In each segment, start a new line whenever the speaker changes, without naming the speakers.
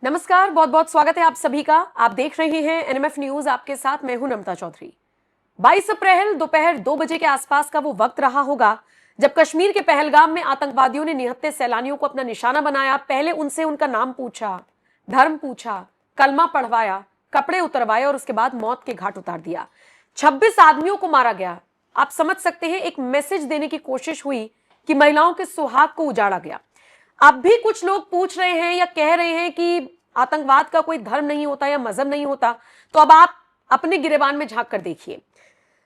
नमस्कार, बहुत बहुत स्वागत है आप सभी का। आप देख रहे हैं एनएमएफ न्यूज। आपके साथ मैं हूं नमता चौधरी। 22 अप्रैल दोपहर 2 बजे के आसपास का वो वक्त रहा होगा जब कश्मीर के पहलगाम में आतंकवादियों ने निहत्थे सैलानियों को अपना निशाना बनाया। पहले उनसे उनका नाम पूछा, धर्म पूछा, कलमा पढ़वाया, कपड़े उतरवाए और उसके बाद मौत के घाट उतार दिया। 26 आदमियों को मारा गया। आप समझ सकते हैं, एक मैसेज देने की कोशिश हुई कि महिलाओं के सुहाग को उजाड़ा गया। अब भी कुछ लोग पूछ रहे हैं या कह रहे हैं कि आतंकवाद का कोई धर्म नहीं होता या मजहब नहीं होता। तो अब आप अपने गिरेबान में झांक कर देखिए।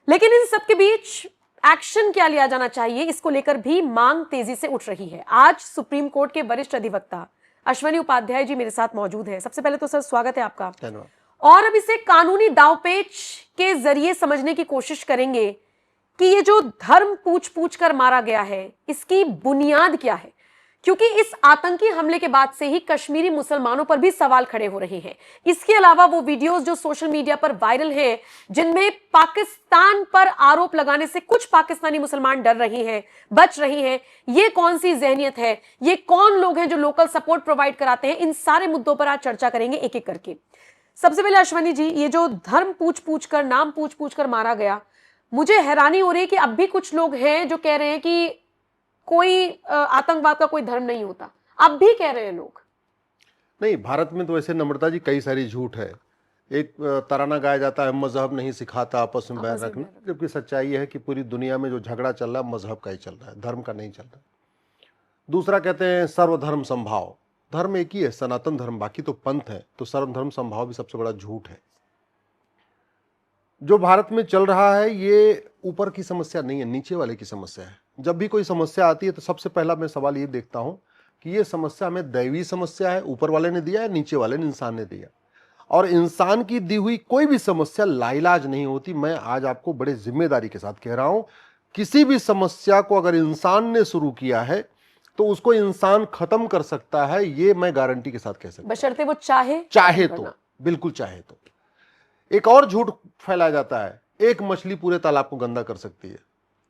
लेकिन इन सबके बीच एक्शन क्या लिया जाना चाहिए, इसको लेकर भी मांग तेजी से उठ रही है। आज सुप्रीम कोर्ट के वरिष्ठ अधिवक्ता अश्वनी उपाध्याय जी मेरे साथ मौजूद हैं। सबसे पहले तो सर स्वागत है आपका। और अब इसे कानूनी दांवपेच के जरिए समझने की कोशिश करेंगे कि ये जो धर्म पूछ पूछ कर मारा गया है, इसकी बुनियाद क्या है। क्योंकि इस आतंकी हमले के बाद से ही कश्मीरी मुसलमानों पर भी सवाल खड़े हो रहे हैं। इसके अलावा वो वीडियोस जो सोशल मीडिया पर वायरल हैं, जिनमें पाकिस्तान पर आरोप लगाने से कुछ पाकिस्तानी मुसलमान डर रहे हैं, बच रहे हैं। ये कौन सी जहनियत है, ये कौन लोग हैं जो लोकल सपोर्ट प्रोवाइड कराते हैं, इन सारे मुद्दों पर आज चर्चा करेंगे एक एक करके। सबसे पहले अश्वनी जी, ये जो धर्म पूछ पूछ कर, नाम पूछ पूछ कर मारा गया, मुझे हैरानी हो रही है कि अब भी कुछ लोग हैं जो कह रहे हैं कि कोई आतंकवाद का कोई धर्म नहीं होता। अब भी कह रहे हैं लोग।
नहीं, भारत में तो वैसे नम्रता जी कई सारी झूठ है। एक तराना गाया जाता है, मजहब नहीं सिखाता आपस में बैर रखना, जबकि सच्चाई है कि पूरी दुनिया में जो झगड़ा चल रहा है मजहब का ही चल रहा है, धर्म का नहीं चल रहा। दूसरा कहते हैं सर्वधर्म संभाव। धर्म एक ही है, सनातन धर्म, बाकी तो पंथ है। तो सर्वधर्म संभाव भी सबसे बड़ा झूठ है। जो भारत में चल रहा है ये ऊपर की समस्या नहीं है, नीचे वाले की समस्या है। जब भी कोई समस्या आती है तो सबसे पहला मैं सवाल ये देखता हूं कि ये समस्या हमें दैवी समस्या है, ऊपर वाले ने दिया है, नीचे वाले ने, इंसान ने दिया। और इंसान की दी हुई कोई भी समस्या लाइलाज नहीं होती। मैं आज आपको बड़े जिम्मेदारी के साथ कह रहा हूं, किसी भी समस्या को अगर इंसान ने शुरू किया है तो उसको इंसान खत्म कर सकता है, ये मैं गारंटी के साथ कह सकता हूं,
बशर्ते वो चाहे
तो, बिल्कुल चाहे तो। एक और झूठ फैलाया जाता है, एक मछली पूरे तालाब को गंदा कर सकती है।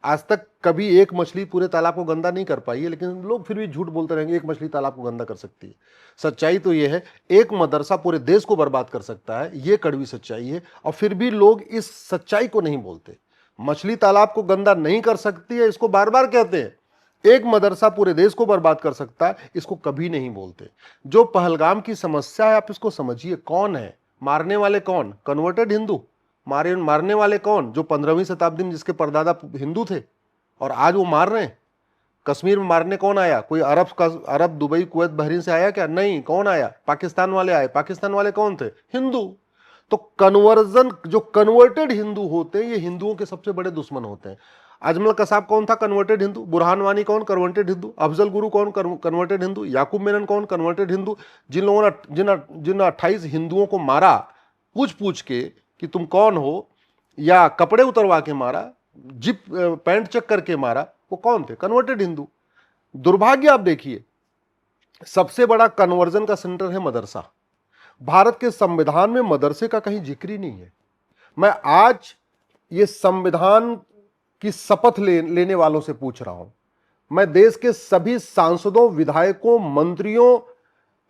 आज तक कभी एक मछली पूरे तालाब को गंदा नहीं कर पाई है, लेकिन लोग फिर भी झूठ बोलते रहेंगे एक मछली तालाब को गंदा कर सकती है। सच्चाई तो यह है, एक मदरसा पूरे देश को बर्बाद कर सकता है, यह कड़वी सच्चाई है। और फिर भी लोग इस सच्चाई को नहीं बोलते। मछली तालाब को गंदा नहीं कर सकती है, इसको बार बार कहते हैं। एक मदरसा पूरे देश को बर्बाद कर सकता है, इसको कभी नहीं बोलते। जो पहलगाम की समस्या है, आप इसको समझिए। कौन है मारने वाले? कौन? कन्वर्टेड हिंदू। मारने वाले कौन? जो 15वीं शताब्दी में जिसके परदादा हिंदू थे और आज वो मार रहे हैं। कश्मीर में मारने कौन आया? कोई अरब, दुबई, कुवैत, बहरीन से आया क्या? नहीं। कौन आया? पाकिस्तान वाले आए। पाकिस्तान वाले कौन थे? हिंदू। तो कन्वर्जन, जो कन्वर्टेड हिंदू होते हैं, ये हिंदुओं के सबसे बड़े दुश्मन होते हैं। अजमल कसाब कौन था? कन्वर्टेड हिंदू। बुरहान वानी कौन? कन्वर्टेड हिंदू। अफजल गुरु कौन? कन्वर्टेड हिंदू। याकूब मेनन कौन? कन्वर्टेड हिंदू। जिन लोगों ने जिन 28 हिंदुओं को मारा पूछ पूछ के कि तुम कौन हो, या कपड़े उतरवा के मारा, जिप पैंट चेक करके मारा, वो कौन थे? कन्वर्टेड हिंदू। दुर्भाग्य आप देखिए, सबसे बड़ा कन्वर्जन का सेंटर है मदरसा। भारत के संविधान में मदरसे का कहीं जिक्र ही नहीं है। मैं आज ये संविधान की शपथ लेने वालों से पूछ रहा हूं। मैं देश के सभी सांसदों, विधायकों, मंत्रियों,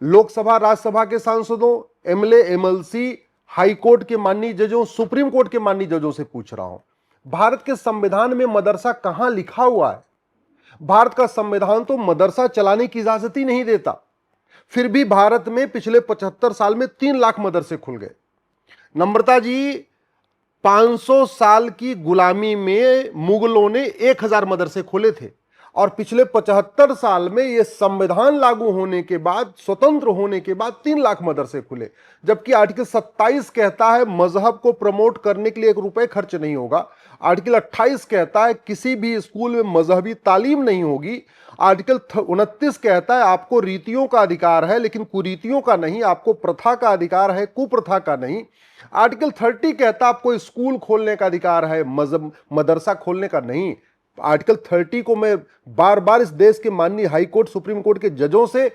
लोकसभा राज्यसभा के सांसदों, एमएलए, एमएलसी, हाई कोर्ट के माननीय जजों, सुप्रीम कोर्ट के माननीय जजों से पूछ रहा हूं, भारत के संविधान में मदरसा कहां लिखा हुआ है? भारत का संविधान तो मदरसा चलाने की इजाजत ही नहीं देता। फिर भी भारत में पिछले 75 साल में 3 लाख मदरसे खुल गए। नम्रता जी, 500 साल की गुलामी में मुगलों ने 1000 मदरसे खोले थे, और पिछले 75 साल में यह संविधान लागू होने के बाद, स्वतंत्र होने के बाद 3 लाख मदरसे खुले। जबकि आर्टिकल 27 कहता है मजहब को प्रमोट करने के लिए 1 रुपए खर्च नहीं होगा। आर्टिकल 28 कहता है किसी भी स्कूल में मजहबी तालीम नहीं होगी। आर्टिकल 29 कहता है आपको रीतियों का अधिकार है, लेकिन कुरीतियों का नहीं। आपको प्रथा का अधिकार है, कुप्रथा का नहीं। आर्टिकल 30 कहता है आपको स्कूल खोलने का अधिकार है, मदरसा खोलने का नहीं। आर्टिकल 30 को मैं बार बार इस देश के माननीय हाई कोर्ट, सुप्रीम कोर्ट के जजों से,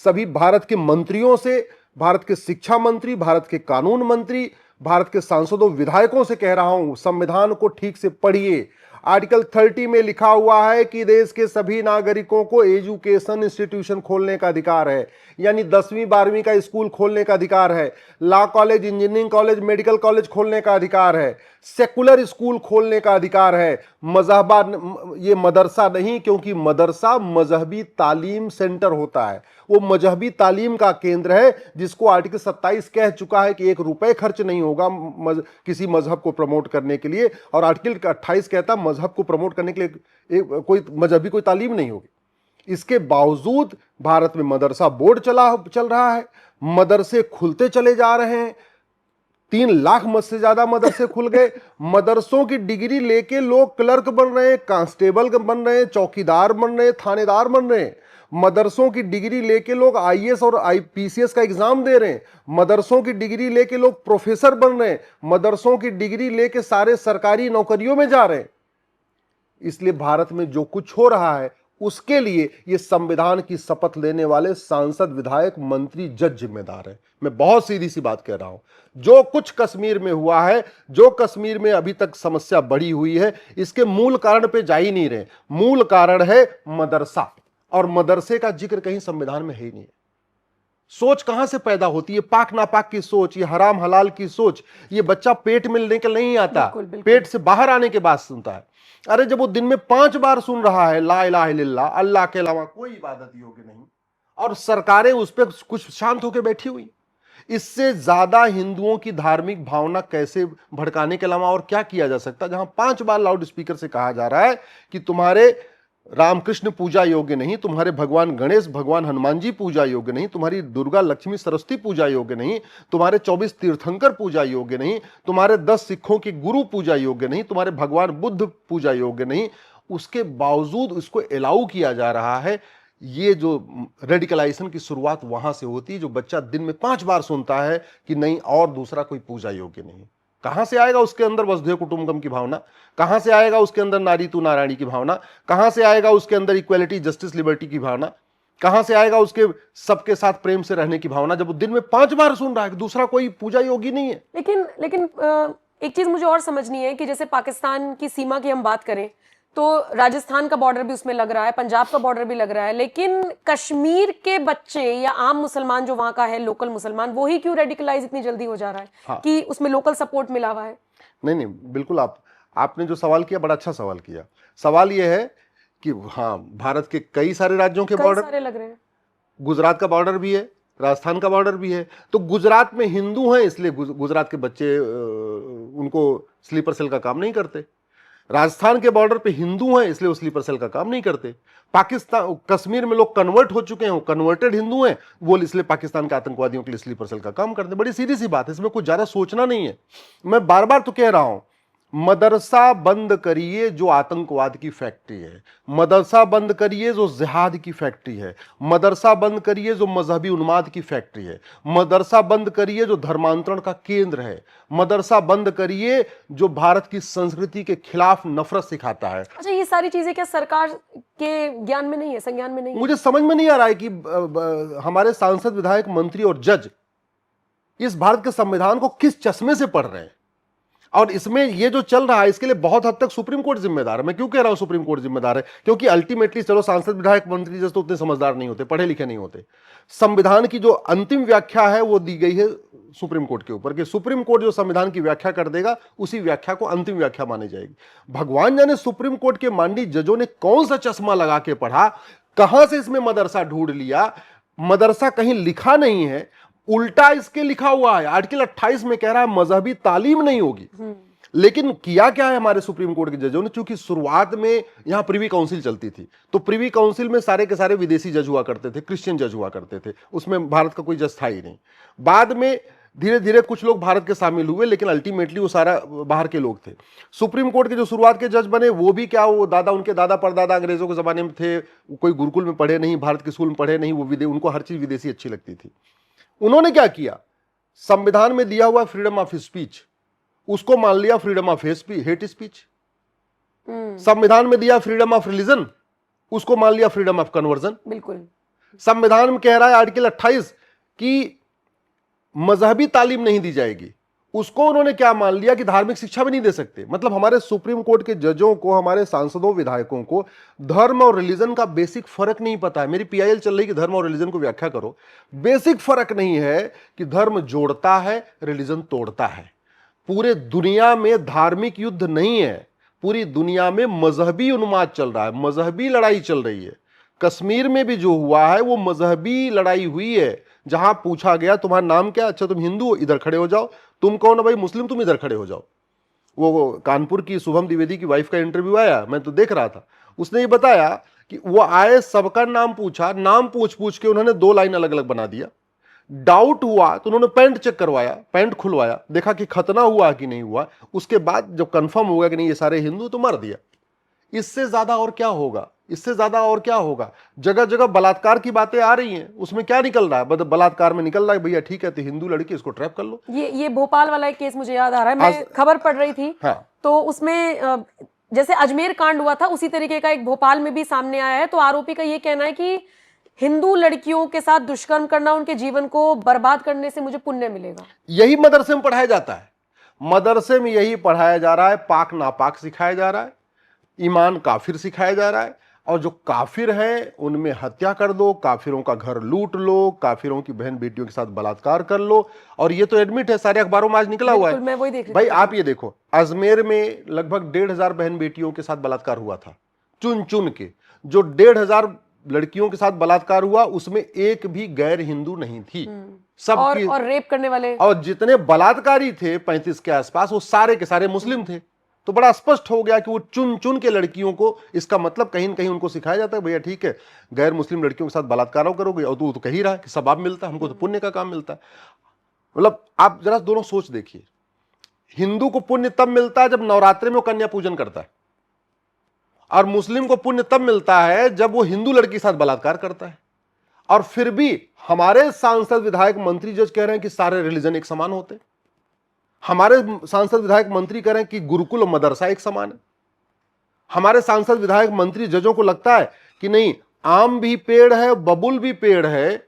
सभी भारत के मंत्रियों से, भारत के शिक्षा मंत्री, भारत के कानून मंत्री, भारत के सांसदों, विधायकों से कह रहा हूं, संविधान को ठीक से पढ़िए। आर्टिकल 30 में लिखा हुआ है कि देश के सभी नागरिकों को एजुकेशन इंस्टीट्यूशन खोलने का अधिकार है, यानी 10वीं 12वीं का स्कूल खोलने का अधिकार है, law college, engineering college, medical college खोलने का अधिकार है, सेकुलर स्कूल खोलने का अधिकार है। मजहबा, ये मदरसा नहीं, क्योंकि मदरसा मजहबी तालीम सेंटर होता है, वो मजहबी तालीम का केंद्र है, जिसको आर्टिकल 27 कह चुका है कि 1 रुपए खर्च नहीं होगा किसी मजहब को प्रमोट करने के लिए। और आर्टिकल 28 कहता है मजहब को प्रमोट करने के लिए कोई मजहबी कोई तालीम नहीं होगी। इसके बावजूद भारत में मदरसा बोर्ड चल रहा है, मदरसे खुलते चले जा रहे हैं। 3 लाख से ज्यादा मदरसे खुल गए। मदरसों की डिग्री लेके लोग क्लर्क बन रहे हैं, कांस्टेबल बन रहे हैं, चौकीदार बन रहे हैं, थानेदार बन रहे हैं। मदरसों की डिग्री लेके लोग आईएएस और आईपीसीएस का एग्जाम दे रहे हैं। मदरसों की डिग्री लेके लोग प्रोफेसर बन रहे हैं। मदरसों की डिग्री लेके सारे सरकारी नौकरियों में जा रहे हैं। इसलिए भारत में जो कुछ हो रहा है उसके लिए ये संविधान की शपथ लेने वाले सांसद, विधायक, मंत्री, जज जिम्मेदार है। मैं बहुत सीधी सी बात कह रहा हूं, जो कुछ कश्मीर में हुआ है, जो कश्मीर में अभी तक समस्या बढ़ी हुई है, इसके मूल कारण पे जा ही नहीं रहे। मूल कारण है मदरसा, और मदरसे का जिक्र कहीं संविधान में है ही नहीं। सोच कहां से पैदा होती है? पाक नापाक की सोच, ये हराम हलाल की सोच। ये बच्चा पेट में निकल नहीं आता,
बिल्कुल।
पेट से बाहर आने के बाद सुनता है। अरे जब वो दिन में 5 बार सुन रहा है ला इलाहा इल्लल्लाह, अल्लाह के अलावा कोई इबादत योग्य नहीं, और सरकारें उस पर कुछ शांत होकर बैठी हुई, इससे ज्यादा हिंदुओं की धार्मिक भावना कैसे भड़काने के अलावा और क्या किया जा सकता? जहां 5 बार लाउड स्पीकर से कहा जा रहा है कि तुम्हारे रामकृष्ण पूजा योग्य नहीं, तुम्हारे भगवान गणेश, भगवान हनुमान जी पूजा योग्य नहीं, तुम्हारी दुर्गा, लक्ष्मी, सरस्वती पूजा योग्य नहीं, तुम्हारे 24 तीर्थंकर पूजा योग्य नहीं, तुम्हारे 10 सिखों की गुरु पूजा योग्य नहीं, तुम्हारे भगवान बुद्ध पूजा योग्य नहीं, उसके बावजूद उसको अलाउ किया जा रहा है। ये जो रेडिकलाइजेशन की शुरुआत वहां से होती है, जो बच्चा दिन में 5 बार सुनता है कि नहीं और दूसरा कोई पूजा योग्य नहीं। कहां से आएगा उसके अंदर वसुधैव कुटुंबकम की भावना? कहां से आएगा उसके अंदर नारी तू नारायणी की भावना? कहां से आएगा उसके अंदर इक्वालिटी, जस्टिस, लिबर्टी की भावना? कहां से आएगा उसके सबके साथ प्रेम से रहने की भावना, जब वो दिन में 5 बार सुन रहा है कि दूसरा कोई पूजा योगी नहीं है?
लेकिन एक चीज मुझे और समझनी है कि जैसे पाकिस्तान की सीमा की हम बात करें तो राजस्थान का बॉर्डर भी उसमें लग रहा है, पंजाब का बॉर्डर भी लग रहा है, लेकिन कश्मीर के बच्चे या आम मुसलमान जो वहां का है, लोकल मुसलमान, वो ही क्यों रेडिकलाइज इतनी जल्दी हो जा रहा है?
हाँ।
कि उसमें लोकल सपोर्ट मिला हुआ है?
नहीं, बिल्कुल। आपने जो सवाल किया बड़ा अच्छा सवाल किया। सवाल यह है कि हाँ, भारत के कई सारे राज्यों के बॉर्डर
सारे लग रहे हैं,
गुजरात का बॉर्डर भी है, राजस्थान का बॉर्डर भी है। तो गुजरात में हिंदू हैं इसलिए गुजरात के बच्चे उनको स्लीपर सेल का काम नहीं करते। राजस्थान के बॉर्डर पे हिंदू हैं इसलिए वो स्लीपर सेल का काम नहीं करते। पाकिस्तान, कश्मीर में लोग कन्वर्ट हो चुके हैं, वो कन्वर्टेड हिंदू हैं, वो इसलिए पाकिस्तान के आतंकवादियों के लिए स्लीपर सेल का काम करते हैं। बड़ी सीधी सी बात है, इसमें कुछ ज्यादा सोचना नहीं है। मैं बार बार तो कह रहा हूं, मदरसा बंद करिए जो आतंकवाद की फैक्ट्री है, मदरसा बंद करिए जो जिहाद की फैक्ट्री है, मदरसा बंद करिए जो मजहबी उन्माद की फैक्ट्री है, मदरसा बंद करिए जो धर्मांतरण का केंद्र है, मदरसा बंद करिए जो भारत की संस्कृति के खिलाफ नफरत सिखाता है।
अच्छा, ये सारी चीजें क्या सरकार के ज्ञान में नहीं है, संज्ञान में नहीं है?
मुझे समझ में नहीं आ रहा है कि हमारे सांसद, विधायक, मंत्री और जज इस भारत के संविधान को किस चश्मे से पढ़ रहे हैं। और इसमें ये जो चल रहा है इसके लिए बहुत हद तक सुप्रीम कोर्ट जिम्मेदार है। मैं क्यों कह रहा हूं सुप्रीम कोर्ट जिम्मेदार है? क्योंकि अल्टीमेटली, चलो सांसद, विधायक, मंत्री जैसे तो उतने समझदार नहीं होते, पढ़े लिखे नहीं होते। संविधान की जो अंतिम व्याख्या है वो दी गई है सुप्रीम कोर्ट के ऊपर, कि सुप्रीम कोर्ट जो संविधान की व्याख्या कर देगा उसी व्याख्या को अंतिम व्याख्या मानी जाएगी। भगवान जाने सुप्रीम कोर्ट के माननीय जजों ने कौन सा चश्मा लगा के पढ़ा, कहां से इसमें मदरसा ढूंढ लिया। मदरसा कहीं लिखा नहीं है, उल्टा इसके लिखा हुआ है। आर्टिकल 28 में कह रहा है मजहबी तालीम नहीं होगी। लेकिन किया क्या है हमारे सुप्रीम कोर्ट के जजों ने? चूंकि शुरुआत में यहां प्रिवी काउंसिल चलती थी, तो प्रिवी काउंसिल में सारे के सारे विदेशी जज हुआ करते थे, क्रिश्चियन जज हुआ करते थे, उसमें भारत का कोई जज था ही नहीं। बाद में धीरे धीरे कुछ लोग भारत के शामिल हुए, लेकिन अल्टीमेटली वो सारा बाहर के लोग थे। सुप्रीम कोर्ट के जो शुरुआत के जज बने वो भी क्या, वो उनके दादा परदादा अंग्रेजों के जमाने में थे, कोई गुरुकुल में पढ़े नहीं, भारत के स्कूल में पढ़े नहीं, उनको हर चीज विदेशी अच्छी लगती थी। उन्होंने क्या किया, संविधान में दिया हुआ फ्रीडम ऑफ स्पीच, उसको मान लिया फ्रीडम ऑफ हेट स्पीच। संविधान में दिया फ्रीडम ऑफ रिलीजन, उसको मान लिया फ्रीडम ऑफ कन्वर्जन।
बिल्कुल।
संविधान में कह रहा है आर्टिकल 28 कि मजहबी तालीम नहीं दी जाएगी, उसको उन्होंने क्या मान लिया कि धार्मिक शिक्षा भी नहीं दे सकते। मतलब हमारे सुप्रीम कोर्ट के जजों को, हमारे सांसदों विधायकों को धर्म और रिलीजन का बेसिक फर्क नहीं पता है। मेरी पीआईएल चल रही कि धर्म और रिलीजन को व्याख्या करो। बेसिक फर्क नहीं है कि धर्म जोड़ता है, रिलीजन तोड़ता है। पूरे दुनिया में धार्मिक युद्ध नहीं है, पूरी दुनिया में मजहबी उन्माद चल रहा है, मजहबी लड़ाई चल रही है। कश्मीर में भी जो हुआ है वो मजहबी लड़ाई हुई है, जहां पूछा गया तुम्हारा नाम क्या, अच्छा तुम हिंदू हो, इधर खड़े हो जाओ। तुम कौन हो भाई, मुस्लिम, तुम इधर खड़े हो जाओ। वो कानपुर की शुभम द्विवेदी की वाइफ का इंटरव्यू आया, मैं तो देख रहा था। उसने ये बताया कि वो आए, सबका नाम पूछा, नाम पूछ पूछ के उन्होंने 2 लाइन अलग अलग बना दिया। डाउट हुआ तो उन्होंने पैंट चेक करवाया, पैंट खुलवाया, देखा कि खतना हुआ कि नहीं हुआ। उसके बाद जब कंफर्म हो गया कि नहीं ये सारे हिंदू, तो मार दिया। इससे ज्यादा और क्या होगा, इससे ज्यादा और क्या होगा। जगह जगह बलात्कार की बातें आ रही हैं, उसमें क्या निकल रहा है, बलात्कार में निकल रहा है भैया ठीक है तो हिंदू लड़की, इसको ट्रैप कर लो।
ये भोपाल वाला एक केस मुझे याद आ रहा है, मैं खबर पढ़ रही थी।
हाँ।
तो उसमें जैसे अजमेर कांड हुआ था, उसी तरीके का एक भोपाल में भी सामने आया है। तो आरोपी का ये कहना है कि हिंदू लड़कियों के साथ दुष्कर्म करना, उनके जीवन को बर्बाद करने से मुझे पुण्य मिलेगा।
यही मदरसे में पढ़ाया जाता है, मदरसे में यही पढ़ाया जा रहा है। पाक नापाक सिखाया जा रहा है, ईमान काफिर सिखाया जा रहा है। और जो काफिर हैं उनमें हत्या कर दो, काफिरों का घर लूट लो, काफिरों की बहन बेटियों के साथ बलात्कार कर लो। और ये तो एडमिट है, सारे अखबारों में आज निकला हुआ है।
मैं वही देख रही
भाई आप ये देखो, अजमेर में लगभग 1,500 बहन बेटियों के साथ बलात्कार हुआ था, चुन चुन के। जो 1,500 लड़कियों के साथ बलात्कार हुआ उसमें एक भी गैर हिंदू नहीं थी। सब
और रेप करने वाले,
और जितने बलात्कारी थे 35 के आसपास, वो सारे के सारे मुस्लिम थे। तो बड़ा स्पष्ट हो गया कि वो चुन चुन के लड़कियों को, इसका मतलब कहीं न कहीं उनको सिखाया जाता है भैया ठीक है गैर मुस्लिम लड़कियों के साथ बलात्कार करोगे और तू तो कह ही रहा है कि सवाब मिलता है, हमको तो पुण्य का काम मिलता है। मतलब आप जरा दोनों सोच देखिए, हिंदू को पुण्य तब मिलता है जब नवरात्रि में वो कन्या पूजन करता है, और मुस्लिम को पुण्य तब मिलता है जब वो हिंदू लड़की के साथ बलात्कार करता है। और फिर भी हमारे सांसद विधायक मंत्री जज कह रहे हैं कि सारे रिलीजन एक समान होते हैं। हमारे सांसद विधायक मंत्री कह रहे हैं कि गुरुकुल और मदरसा एक समान है। हमारे सांसद विधायक मंत्री जजों को लगता है कि नहीं, आम भी पेड़ है, बबुल भी पेड़ है,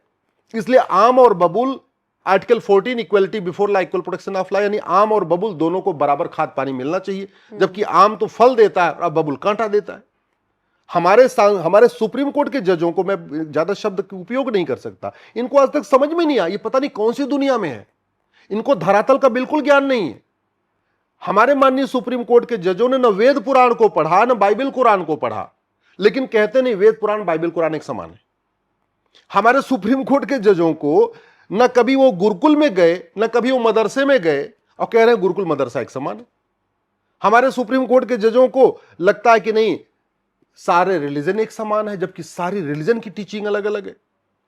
इसलिए आम और बबुल, article 14 equality before law, equal protection of law, यानी आम और बबुल दोनों को बराबर खाद पानी मिलना चाहिए। जबकि आम तो फल देता है और बबुल कांटा देता है। हमारे सुप्रीम कोर्ट के जजों को, मैं ज्यादा शब्द का उपयोग नहीं कर सकता, इनको आज तक समझ में नहीं आया, ये पता नहीं कौन सी दुनिया में है, इनको धरातल का बिल्कुल ज्ञान नहीं है। हमारे माननीय सुप्रीम कोर्ट के जजों ने न वेद पुराण को पढ़ा, न बाइबल कुरान को पढ़ा, लेकिन कहते नहीं वेद पुराण बाइबल कुरान एक समान है। हमारे सुप्रीम कोर्ट के जजों को न कभी वो गुरुकुल में गए, न कभी वो मदरसे में गए, और कह रहे हैं गुरुकुल मदरसा एक समान है। हमारे सुप्रीम कोर्ट के जजों को लगता है कि नहीं सारे रिलीजन एक समान है, जबकि सारी रिलीजन की टीचिंग अलग अलग है।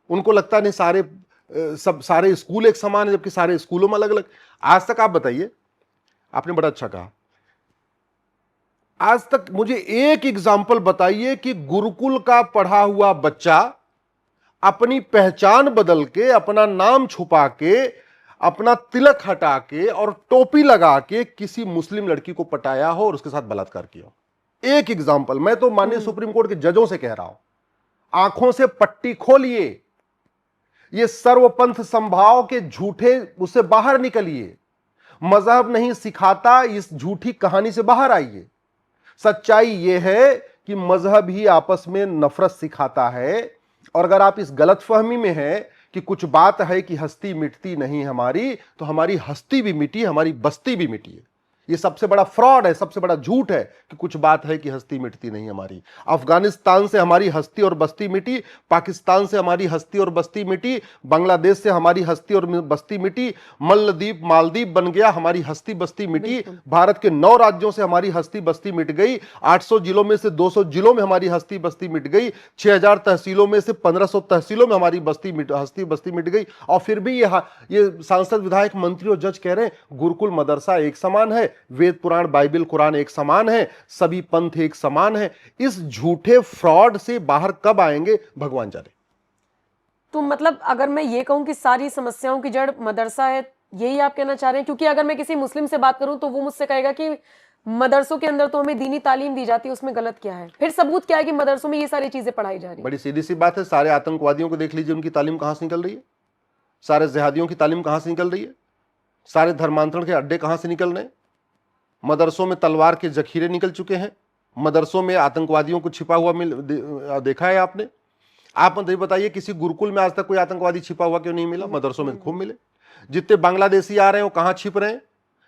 उनको लगता नहीं सारे स्कूल एक समान है, जबकि सारे स्कूलों में अलग अलग। आज तक आप बताइए, आपने बड़ा अच्छा कहा, आज तक मुझे एक एग्जाम्पल बताइए कि गुरुकुल का पढ़ा हुआ बच्चा अपनी पहचान बदल के, अपना नाम छुपा के, अपना तिलक हटा के और टोपी लगा के किसी मुस्लिम लड़की को पटाया हो और उसके साथ बलात्कार किया हो। एक एग्जाम्पल, मैं तो माननीय सुप्रीम कोर्ट के जजों से कह रहा हूं, आंखों से पट्टी खोलिए, ये सर्वपंथ संभाव के झूठे उससे बाहर निकलिए। मजहब नहीं सिखाता, इस झूठी कहानी से बाहर आइए। सच्चाई यह है कि मजहब ही आपस में नफरत सिखाता है। और अगर आप इस गलतफहमी में हैं कि कुछ बात है कि हस्ती मिटती नहीं हमारी, तो हमारी हस्ती भी मिटी, हमारी बस्ती भी मिटी है। ये सबसे बड़ा फ्रॉड है, सबसे बड़ा झूठ है कि कुछ बात है कि हस्ती मिटती नहीं हमारी। अफगानिस्तान से हमारी हस्ती और बस्ती मिटी, पाकिस्तान से हमारी हस्ती और बस्ती मिटी, बांग्लादेश से हमारी हस्ती और बस्ती मिटी, मलद्वीप मालदीव बन गया, हमारी हस्ती बस्ती मिटी। भारत के 9 राज्यों से हमारी हस्ती बस्ती मिट गई। 800 जिलों में से 200 जिलों में हमारी हस्ती बस्ती मिट गई। 6000 तहसीलों में से 1500 तहसीलों में हमारी हस्ती बस्ती मिट गई। और फिर भी ये सांसद विधायक मंत्री और जज कह रहे हैं गुरुकुल मदरसा एक समान है, वेद पुराण बाइबल कुरान एक समान है, सभी पंथ एक समान है। इस झूठे फ्रॉड से बाहर कब आएंगे भगवान जाने।
तो मतलब अगर मैं ये कहूं कि सारी समस्याओं की जड़ मदरसा है, यही आप कहना चाह रहे हैं? क्योंकि अगर मैं किसी मुस्लिम से बात करूं तो वो मुझसे कहेगा कि मदरसों के अंदर तो हमें दीनी तालीम दी जाती है, उसमें गलत क्या है? फिर सबूत क्या है कि मदरसों में ये सारी चीजें पढ़ाई जा रही है?
बड़ी सीधी सी बात है, सारे आतंकवादियों को देख लीजिए, उनकी तालीम कहां से निकल रही है, सारे जिहादियों की तालीम कहां से निकल रही है। सारे धर्मांतरण के अड्डे कहां से निकल रहे हैं? मदरसों में तलवार के जखीरे निकल चुके हैं, मदरसों में आतंकवादियों को छिपा हुआ देखा है आपने? आप मुझे बताइए किसी गुरुकुल में आज तक कोई आतंकवादी छिपा हुआ क्यों नहीं मिला? मदरसों में खूब मिले। जितने बांग्लादेशी आ रहे हैं वो कहां छिप रहे हैं?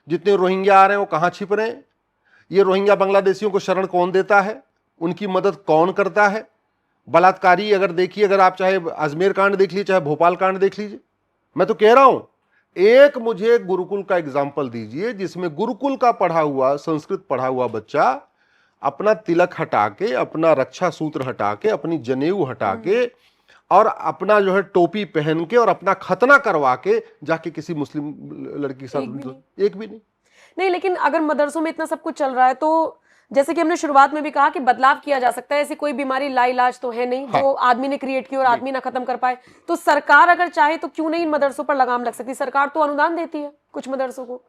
जितने रोहिंग्या आ रहे हैं वो कहां छिप रहे हैं? ये रोहिंग्या बांग्लादेशियों को शरण कौन देता है? उनकी मदद कौन करता है? बलात्कारी अगर देखिए, अगर आप चाहे अजमेर कांड देख लीजिए, चाहे भोपाल कांड देख लीजिए, मैं तो कह रहा हूं एक मुझे गुरुकुल का एग्जाम्पल दीजिए जिसमें गुरुकुल का पढ़ा हुआ, संस्कृत पढ़ा हुआ बच्चा अपना तिलक हटा के, अपना रक्षा सूत्र हटा के, अपनी जनेऊ हटा के और अपना जो है टोपी पहन के और अपना खतना करवा के जाके किसी मुस्लिम लड़की के साथ, एक भी नहीं।
नहीं, लेकिन अगर मदरसों में इतना सब कुछ चल रहा है तो जैसे कि हमने शुरुआत में भी कहा कि बदलाव किया जा सकता है। ऐसी कोई बीमारी लाइलाज तो है नहीं जो आदमी ने क्रिएट की और आदमी ना खत्म कर पाए। तो सरकार अगर चाहे तो क्यों नहीं इन मदरसों पर लगाम लग सकती? सरकार तो अनुदान देती है कुछ मदरसों को।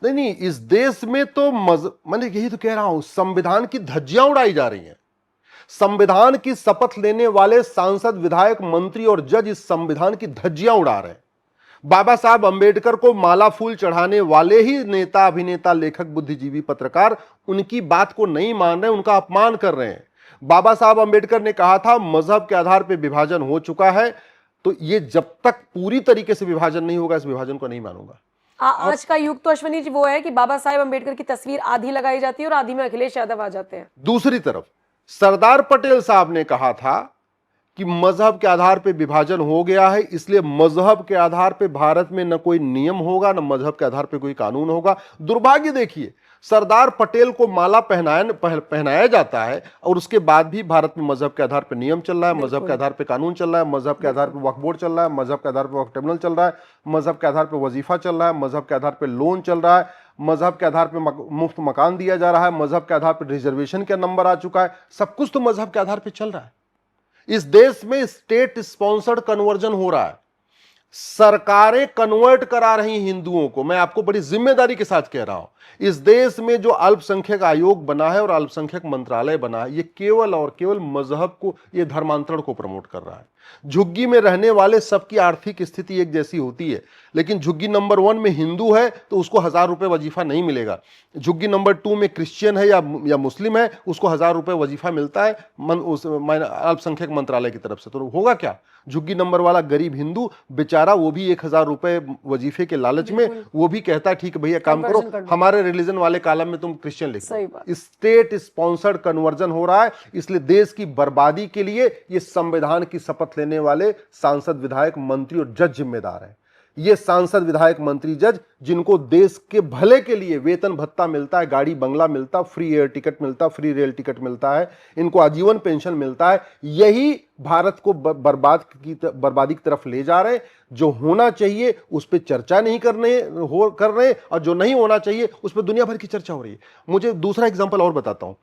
नहीं, इस देश में तो मैंने यही तो कह रहा हूं, संविधान की धज्जियां उड़ाई जा रही हैं। संविधान की शपथ लेने वाले सांसद, विधायक, मंत्री और जज इस संविधान की धज्जियां उड़ा रहे हैं। बाबा साहब अंबेडकर को माला फूल चढ़ाने वाले ही नेता, अभिनेता, लेखक, बुद्धिजीवी, पत्रकार उनकी बात को नहीं मान रहे, उनका अपमान कर रहे हैं। बाबा साहब अंबेडकर ने कहा था मजहब के आधार पर विभाजन हो चुका है, तो ये जब तक पूरी तरीके से विभाजन नहीं होगा, इस विभाजन को नहीं मानूंगा।
आज का युग तो अश्वनी जी वो है कि बाबा साहेब अंबेडकर की तस्वीर आधी लगाई जाती है और आधी में अखिलेश यादव आ जाते हैं।
दूसरी तरफ सरदार पटेल साहब ने कहा था कि मजहब के आधार पर विभाजन हो गया है, इसलिए मजहब के आधार पर भारत में न कोई नियम होगा, न मजहब के आधार पर कोई कानून होगा। दुर्भाग्य देखिए, सरदार पटेल को माला पहनाया जाता है और उसके बाद भी भारत में मजहब के आधार पर नियम चल रहा है, मजहब के आधार पर कानून चल रहा है, मजहब के आधार पर वक्फ बोर्ड चल रहा है, मजहब के आधार पर वक्फ ट्रिब्यूनल चल रहा है, मजहब के आधार पर वजीफा चल रहा है, मजहब के आधार पर लोन चल रहा है, मजहब के आधार पर मुफ्त मकान दिया जा रहा है, मजहब के आधार पर रिजर्वेशन का नंबर आ चुका है। सब कुछ तो मजहब के आधार पर चल रहा है। इस देश में स्टेट स्पॉन्सर्ड कन्वर्जन हो रहा है, सरकारें कन्वर्ट करा रही हिंदुओं को। मैं आपको बड़ी जिम्मेदारी के साथ कह रहा हूं, इस देश में जो अल्पसंख्यक आयोग बना है और अल्पसंख्यक मंत्रालय बना है, ये केवल और केवल मजहब को, ये धर्मांतरण को प्रमोट कर रहा है। झुग्गी में रहने वाले सबकी आर्थिक स्थिति एक जैसी होती है, लेकिन झुग्गी नंबर 1 में हिंदू है तो उसको 1000 रुपए वजीफा नहीं मिलेगा। झुग्गी नंबर 2 में क्रिश्चियन है या मुस्लिम है, उसको 1000 रुपए वजीफा मिलता है अल्पसंख्यक मंत्रालय की तरफ से। तो होगा क्या? झुग्गी नंबर वाला गरीब हिंदू बेचारा, वो भी 1000 रुपए वजीफे के लालच में वो भी कहता है ठीक है भैया काम करो, हमारे रिलीजन वाले कॉलम में तुम क्रिश्चियन लिख दो। स्टेट स्पॉन्सर्ड कन्वर्जन हो रहा है, इसलिए देश की बर्बादी के लिए ये संविधान की शपथ लेने वाले सांसद, विधायक, मंत्री और जज जिम्मेदार हैं। ये सांसद, विधायक, मंत्री, जज जिनको देश के भले के लिए वेतन भत्ता मिलता है, गाड़ी बंगला मिलता, फ्री एयर टिकट मिलता, फ्री रेल टिकट मिलता है, इनको आजीवन पेंशन मिलता है, यही भारत को बर्बादी की तरफ ले जा रहे हैं। जो होना चाहिए उस पर चर्चा नहीं कर रहे और जो नहीं होना चाहिए उस पर दुनिया भर की चर्चा हो रही है। मुझे दूसरा एग्जाम्पल और बताता हूं।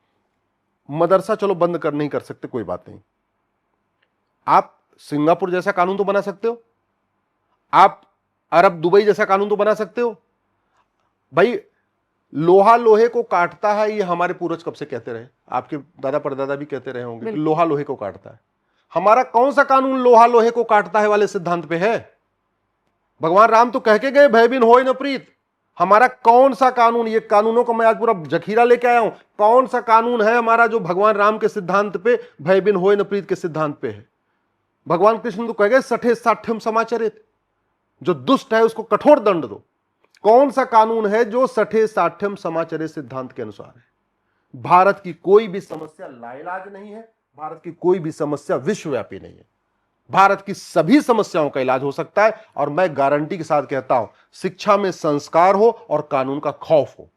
मदरसा चलो बंद नहीं कर सकते, कोई बात नहीं, आप सिंगापुर जैसा कानून तो बना सकते हो, आप अरब दुबई जैसा कानून तो बना सकते हो। भाई लोहा लोहे को काटता है, ये हमारे पूर्वज कब से कहते रहे, आपके दादा परदादा भी कहते रहे होंगे कि लोहा लोहे को काटता है। हमारा कौन सा कानून लोहा लोहे को काटता है वाले सिद्धांत पे है? भगवान राम तो कह के गए भय बिन होय न प्रीत। हमारा कौन सा कानून, ये कानूनों का मैं आज पूरा जखीरा लेके आया हूं, कौन सा कानून है हमारा जो भगवान राम के सिद्धांत पे, भय बिन होय न प्रीत के सिद्धांत पे है? भगवान कृष्ण तो कह गए सठे साठ्यम समाचरित, जो दुष्ट है उसको कठोर दंड दो। कौन सा कानून है जो सठे साठ्यम समाचरित सिद्धांत के अनुसार है? भारत की कोई भी समस्या लाइलाज नहीं है, भारत की कोई भी समस्या विश्वव्यापी नहीं है। भारत की सभी समस्याओं का इलाज हो सकता है, और मैं गारंटी के साथ कहता हूं, शिक्षा में संस्कार हो और कानून का खौफ हो,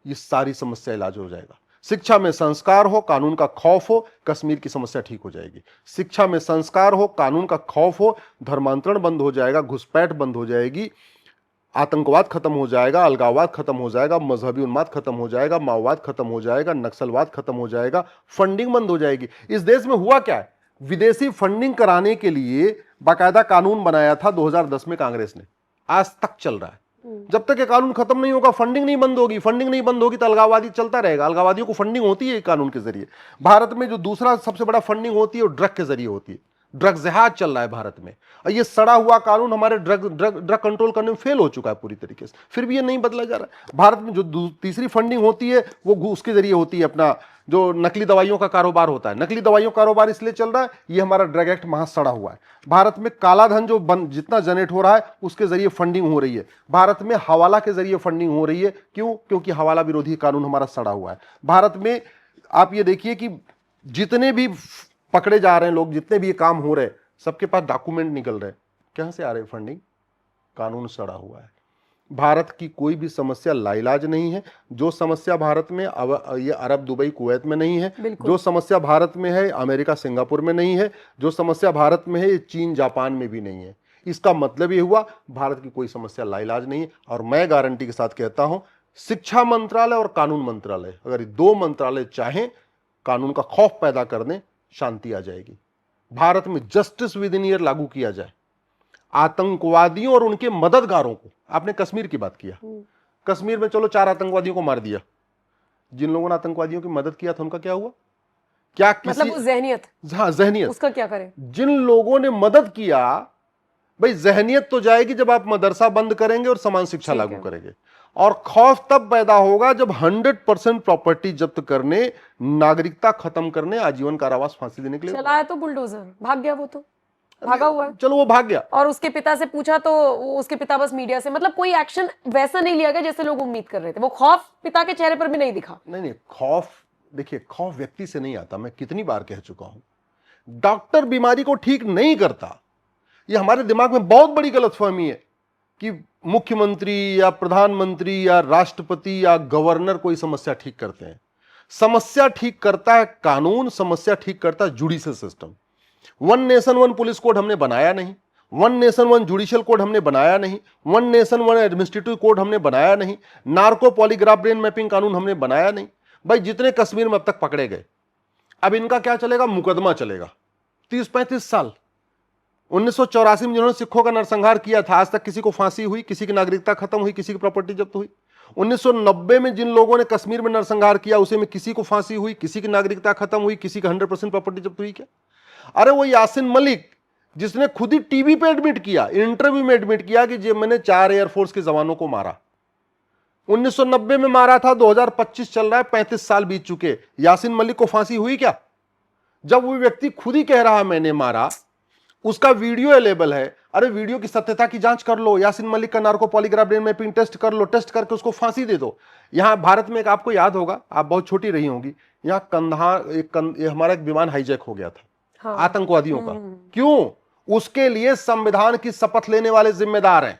ये सारी समस्या इलाज हो जाएगा। शिक्षा में संस्कार हो, कानून का खौफ हो, कश्मीर की समस्या ठीक हो जाएगी। शिक्षा में संस्कार हो, कानून का खौफ हो, धर्मांतरण बंद हो जाएगा, घुसपैठ बंद हो जाएगी, आतंकवाद खत्म हो जाएगा, अलगाववाद खत्म हो जाएगा, मजहबी उन्माद खत्म हो जाएगा, माओवाद खत्म हो जाएगा, नक्सलवाद खत्म हो जाएगा, फंडिंग बंद हो जाएगी। इस देश में हुआ क्या है, विदेशी फंडिंग कराने के लिए बाकायदा कानून बनाया था 2010 में कांग्रेस ने, आज तक चल रहा है। जब तक ये कानून खत्म नहीं होगा फंडिंग नहीं बंद होगी, फंडिंग नहीं बंद होगी तो अलगाववादी चलता रहेगा। अलगाववादियों को फंडिंग होती है कानून के जरिए। भारत में जो दूसरा सबसे बड़ा फंडिंग होती है वो ड्रग के जरिए होती है। ड्रग जहाज चल रहा है भारत में, और ये सड़ा हुआ कानून हमारे ड्रग कंट्रोल करने में फेल हो चुका है पूरी तरीके से, फिर भी ये नहीं बदला जा रहा है। भारत में जो तीसरी फंडिंग होती है वो उसके जरिए होती है, अपना जो नकली दवाइयों का कारोबार होता है। नकली दवाइयों का कारोबार इसलिए चल रहा है, ये हमारा ड्रग एक्ट वहां सड़ा हुआ है। भारत में काला धन जो जितना जनरेट हो रहा है उसके जरिए फंडिंग हो रही है। भारत में हवाला के जरिए फंडिंग हो रही है, क्यों? क्योंकि हवाला विरोधी कानून हमारा सड़ा हुआ है। भारत में आप ये देखिए कि जितने भी पकड़े जा रहे हैं लोग, जितने भी ये काम हो रहे हैं, सबके पास डॉक्यूमेंट निकल रहे हैं, कहां से आ रहे हैं फंडिंग? कानून सड़ा हुआ है। भारत की कोई भी समस्या लाइलाज नहीं है। जो समस्या भारत में ये अरब, दुबई, कुवैत में नहीं है, जो समस्या भारत में है अमेरिका, सिंगापुर में नहीं है, जो समस्या भारत में है ये चीन, जापान में भी नहीं है। इसका मतलब ये हुआ भारत की कोई समस्या लाइलाज नहीं है। और मैं गारंटी के साथ कहता हूं, शिक्षा मंत्रालय और कानून मंत्रालय, अगर दो मंत्रालय चाहें कानून का खौफ पैदा कर दें, शांति आ जाएगी। भारत में जस्टिस विद इन ईयर लागू किया जाए। आतंकवादियों और उनके मददगारों को, आपने कश्मीर की बात किया, कश्मीर में चलो 4 आतंकवादियों को मार दिया, जिन लोगों ने आतंकवादियों की मदद किया था उनका क्या हुआ? क्या किसी,
मतलब जहनियत,
हाँ जहनियत,
उसका क्या करें?
जिन लोगों ने मदद किया, भाई जहनियत तो जाएगी जब आप मदरसा बंद करेंगे और समान शिक्षा लागू करेंगे। और खौफ तब पैदा होगा जब 100% प्रॉपर्टी जब्त करने, नागरिकता खत्म करने, आजीवन कारावास, फांसी देने के लिए
चलाया तो बुलडोजर, भाग गया, वो तो भागा हुआ है।
चलो वो भाग गया,
और उसके पिता से पूछा तो उसके पिता बस मीडिया से, मतलब कोई एक्शन वैसा नहीं लिया गया जैसे लोग उम्मीद कर रहे थे। वो खौफ पिता के चेहरे पर भी नहीं दिखा।
नहीं, खौफ देखिए, खौफ व्यक्ति से नहीं आता। मैं कितनी बार कह चुका हूं, डॉक्टर बीमारी को ठीक नहीं करता। ये हमारे दिमाग में बहुत बड़ी गलतफहमी है कि मुख्यमंत्री या प्रधानमंत्री या राष्ट्रपति या गवर्नर कोई समस्या ठीक करते हैं। समस्या ठीक करता है कानून, समस्या ठीक करता है judicial system. One nation one police code हमने बनाया नहीं, one nation one judicial code हमने बनाया नहीं, one nation one administrative code हमने बनाया नहीं, नार्को पॉलीग्राफ ब्रेन मैपिंग कानून हमने बनाया नहीं। भाई जितने कश्मीर में अब तक पकड़े गए, अब इनका क्या चलेगा? मुकदमा चलेगा 30-35 साल। 1984 में जिन्होंने सिखों का नरसंहार किया था, आज तक किसी को फांसी हुई, किसी की नागरिकता खत्म हुई, किसी की प्रॉपर्टी जब्त हुई? 1990 में जिन लोगों ने कश्मीर में नरसंहार किया, उसे में किसी को फांसी हुई, किसी की नागरिकता खत्म हुई, किसी का 100% प्रॉपर्टी जब्त हुई क्या? अरे वो यासिन मलिक जिसने खुद ही टीवी पे एडमिट किया, इंटरव्यू में एडमिट किया कि जी मैंने 4 एयरफोर्स के जवानों को मारा, 1990 में मारा था, 2025 चल रहा है, 35 साल बीत चुके। यासिन मलिक को फांसी हुई क्या? जब वो व्यक्ति खुद ही कह रहा है मैंने मारा, उसका वीडियो अवेलेबल है। अरे वीडियो की सत्यता की जांच कर लो, यासिन मलिक का narco polygraph brain mapping test कर लो, टेस्ट करके उसको फांसी दे दो। यहां भारत में एक आपको याद होगा, आप बहुत छोटी रही होंगी, यहां कंधार हमारा एक विमान हाईजैक हो गया था, हाँ। आतंकवादियों का। क्यों? उसके लिए संविधान की शपथ लेने वाले जिम्मेदार हैं।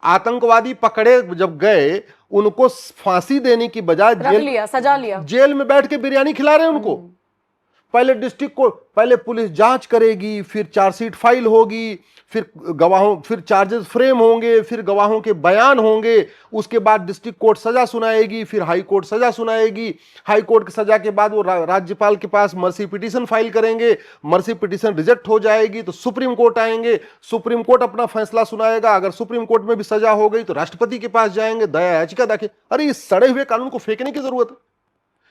आतंकवादी पकड़े जब गए, उनको फांसी देने की बजाय
सजा लिया,
जेल में बैठ के बिरयानी खिला रहे हैं उनको। पहले डिस्ट्रिक्ट को, पहले पुलिस जांच करेगी, फिर चार्जशीट फाइल होगी, फिर गवाहों, फिर चार्जेस फ्रेम होंगे, फिर गवाहों के बयान होंगे, उसके बाद डिस्ट्रिक्ट कोर्ट सजा सुनाएगी, फिर हाई कोर्ट सजा सुनाएगी। हाई कोर्ट की सजा के बाद वो राज्यपाल के पास मर्सी पिटीशन फाइल करेंगे, मर्सी पिटीशन रिजेक्ट हो जाएगी तो सुप्रीम कोर्ट आएंगे, सुप्रीम कोर्ट अपना फैसला सुनाएगा। अगर सुप्रीम कोर्ट में भी सजा हो गई तो राष्ट्रपति के पास जाएंगे, दया याचिका दाखिल। अरे इस सड़े हुए कानून को फेंकने की जरूरत है?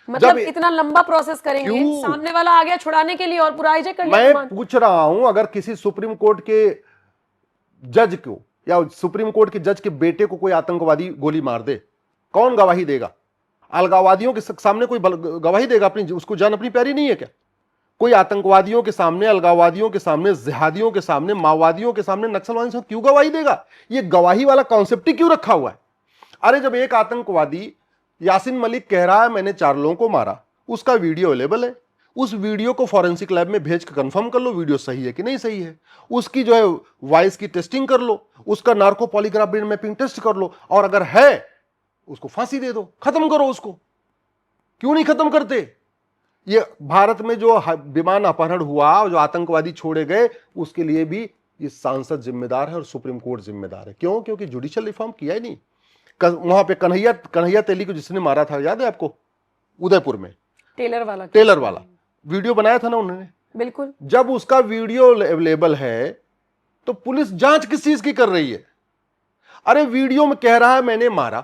मतलब इतना लंबा प्रोसेस करेंगे, सामने वाला आ गया छुड़ाने के लिए और पूरा हाईजैक कर लिया।
मैं पूछ रहा हूं, अगर किसी सुप्रीम कोर्ट के जज को या सुप्रीम कोर्ट के जज के बेटे को कोई आतंकवादी गोली मार दे, कौन गवाही देगा? अलगाववादियों के सामने कोई गवाही देगा? अपनी उसको जान अपनी प्यारी नहीं है क्या? कोई आतंकवादियों के सामने, अलगाववादियों के सामने, जिहादियों के सामने, माओवादियों के सामने, नक्सलवादियों से क्यों गवाही देगा? ये गवाही वाला कॉन्सेप्ट ही क्यों रखा हुआ है? अरे जब एक आतंकवादी यासिन मलिक कह रहा है मैंने 4 लोगों को मारा, उसका वीडियो अवेलेबल है, उस वीडियो को फॉरेंसिक लैब में भेज कर कंफर्म कर लो वीडियो सही है कि नहीं सही है। उसकी जो है वॉइस की टेस्टिंग कर लो, उसका narco polygraph brain mapping test कर लो, और अगर है उसको फांसी दे दो, खत्म करो उसको। क्यों नहीं खत्म करते? ये भारत में जो विमान अपहरण हुआ, जो आतंकवादी छोड़े गए, उसके लिए भी ये सांसद जिम्मेदार है और सुप्रीम कोर्ट जिम्मेदार है। क्यों? क्योंकि जुडिशियल रिफॉर्म किया ही नहीं। वहां पे कन्हैया तेली को जिसने मारा था, याद है आपको? उदयपुर में टेलर वाला वीडियो बनाया था ना उन्होंने, बिल्कुल। जब उसका वीडियो अवेलेबल है तो पुलिस जांच किस चीज की कर रही है? अरे वीडियो में कह रहा है मैंने मारा,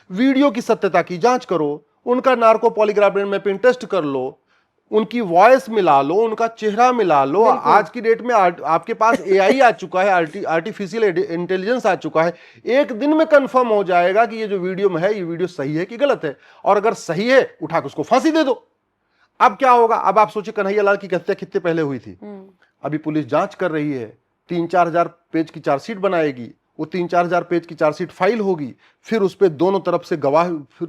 वीडियो की सत्यता की जांच करो, उनका narco polygraph brain mapping test कर लो, उनकी वॉइस मिला लो, उनका चेहरा मिला लो। आज की डेट में आपके पास एआई आ चुका है, आर्टिफिशियल इंटेलिजेंस आ चुका है। एक दिन में कंफर्म हो जाएगा कि ये जो वीडियो में है, ये वीडियो सही है कि गलत है। और अगर सही है, उठा के उसको फांसी दे दो। अब क्या होगा? अब आप सोचिए, कन्हैयालाल की हत्या कितने पहले हुई थी। अभी पुलिस जांच कर रही है, 3-4 हजार पेज की चार्जशीट बनाएगी। वो 3-4 हजार पेज की चार्जशीट फाइल होगी, फिर उस पर दोनों तरफ से गवाह, फिर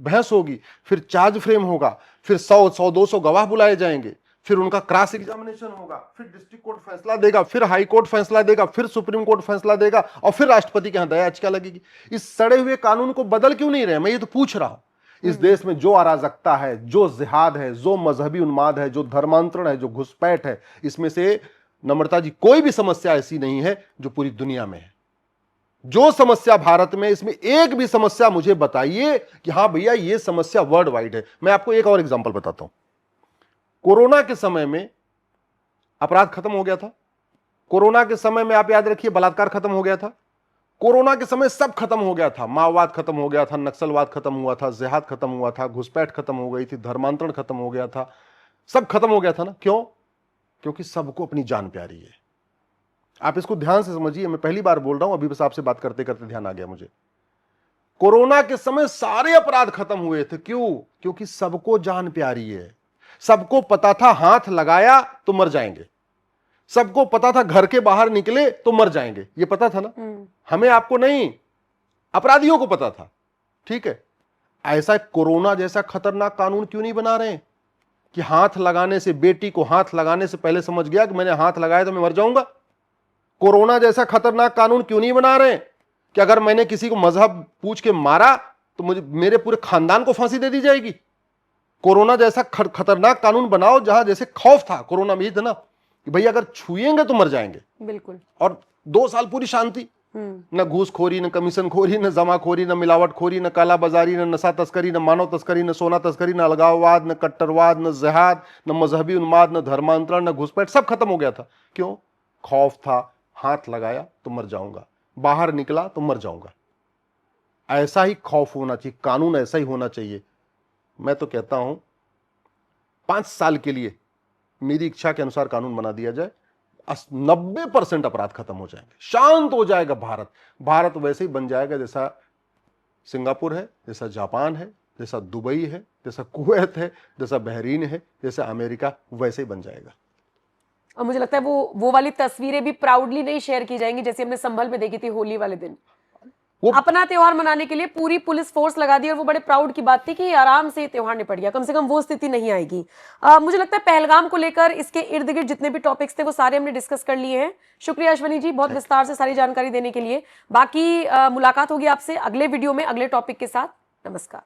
बहस होगी, फिर चार्ज फ्रेम होगा, फिर 100-200 गवाह बुलाए जाएंगे, फिर उनका क्रॉस एग्जामिनेशन होगा, फिर डिस्ट्रिक्ट कोर्ट फैसला देगा, फिर हाई कोर्ट फैसला देगा, फिर सुप्रीम कोर्ट फैसला देगा, और फिर राष्ट्रपति के यहां दया याचिका लगेगी। इस सड़े हुए कानून को बदल क्यों नहीं रहे? मैं ये तो पूछ रहा हूं। इस देश में जो अराजकता है, जो जिहाद है, जो मजहबी उन्माद है, जो धर्मांतरण है, जो घुसपैठ है, इसमें से नम्रता जी कोई भी समस्या ऐसी नहीं है जो पूरी दुनिया में है। जो समस्या भारत में, इसमें एक भी समस्या मुझे बताइए कि हां भैया ये समस्या वर्ल्ड वाइड है। मैं आपको एक और एग्जांपल बताता हूं। कोरोना के समय में अपराध खत्म हो गया था। कोरोना के समय में आप याद रखिए, बलात्कार खत्म हो गया था। कोरोना के समय सब खत्म हो गया था। माओवाद खत्म हो गया था, नक्सलवाद खत्म हुआ था, जिहाद खत्म हुआ था, घुसपैठ खत्म हो गई थी, धर्मांतरण खत्म हो गया था, सब खत्म हो गया था ना। क्यों? क्योंकि सबको अपनी जान प्यारी है। आप इसको ध्यान से समझिए, मैं पहली बार बोल रहा हूं, अभी बस आपसे बात करते करते ध्यान आ गया मुझे। कोरोना के समय सारे अपराध खत्म हुए थे। क्यों? क्योंकि सबको जान प्यारी है। सबको पता था हाथ लगाया तो मर जाएंगे, सबको पता था घर के बाहर निकले तो मर जाएंगे, ये पता था ना। हमें आपको नहीं, अपराधियों को पता था। ठीक है, ऐसा कोरोना जैसा खतरनाक कानून क्यों नहीं बना रहे हैं कि हाथ लगाने से, बेटी को हाथ लगाने से पहले समझ गया कि मैंने हाथ लगाया तो मैं मर जाऊंगा? कोरोना जैसा खतरनाक कानून क्यों नहीं बना रहे कि अगर मैंने किसी को मजहब पूछ के मारा तो मुझे, मेरे पूरे खानदान को फांसी दे दी जाएगी? कोरोना जैसा खतरनाक कानून बनाओ जहां जैसे खौफ था कोरोना में, था ना कि भैया अगर छुएंगे तो मर जाएंगे।
बिल्कुल।
और 2 साल पूरी शांति, न घूसखोरी, न कमीशनखोरी, न जमाखोरी, न मिलावटखोरी, न कालाबाजारी, न नशा तस्करी, न मानव तस्करी, न सोना तस्करी, न अलगाववाद, न कट्टरवाद, न जिहाद, न मजहबी उन्माद, न धर्मांतरण, न घुसपैठ, सब खत्म हो गया था। क्यों? खौफ था। हाथ लगाया तो मर जाऊंगा, बाहर निकला तो मर जाऊंगा। ऐसा ही खौफ होना चाहिए, कानून ऐसा ही होना चाहिए। मैं तो कहता हूं 5 साल के लिए मेरी इच्छा के अनुसार कानून बना दिया जाए, 90% अपराध खत्म हो जाएंगे, शांत हो जाएगा भारत। भारत वैसे ही बन जाएगा जैसा सिंगापुर है, जैसा जापान है, जैसा दुबई है, जैसा कुवैत है, जैसा बहरीन है, जैसा अमेरिका, वैसे ही बन जाएगा।
और मुझे लगता है वो वाली तस्वीरें भी प्राउडली नहीं शेयर की जाएंगी जैसे हमने संभल में देखी थी होली वाले दिन। वो अपना त्योहार मनाने के लिए पूरी पुलिस फोर्स लगा दी और वो बड़े प्राउड की बात थी कि आराम से त्योहार निपट गया। कम से कम वो स्थिति नहीं आएगी। मुझे लगता है पहलगाम को लेकर इसके इर्द गिर्द जितने भी टॉपिक्स थे वो सारे हमने डिस्कस कर लिए हैं। शुक्रिया अश्वनी जी, बहुत विस्तार से सारी जानकारी देने के लिए। बाकी मुलाकात होगी आपसे अगले वीडियो में अगले टॉपिक के साथ। नमस्कार।